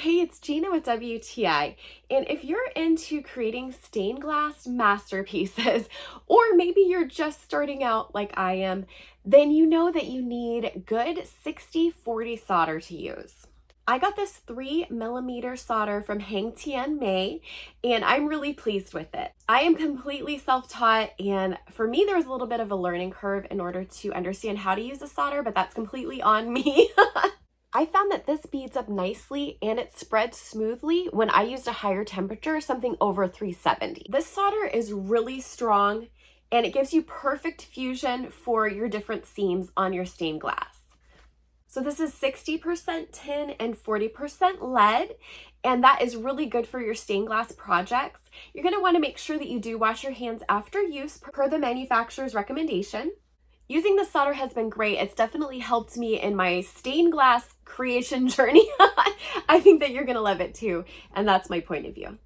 Hey, it's Gina with WTI. And if you're into creating stained glass masterpieces, or maybe you're just starting out like I am, then you know that you need good 60/40 solder to use. I got this 3mm solder from HengTianMei, and I'm really pleased with it. I am completely self-taught, and for me, there was a little bit of a learning curve in order to understand how to use a solder, but that's completely on me. I found that this beads up nicely and it spreads smoothly when I used a higher temperature, something over 370. This solder is really strong and it gives you perfect fusion for your different seams on your stained glass. So this is 60% tin and 40% lead, and that is really good for your stained glass projects. You're going to want to make sure that you do wash your hands after use per the manufacturer's recommendation. Using the solder has been great. It's definitely helped me in my stained glass creation journey. I think that you're going to love it too, and that's my point of view.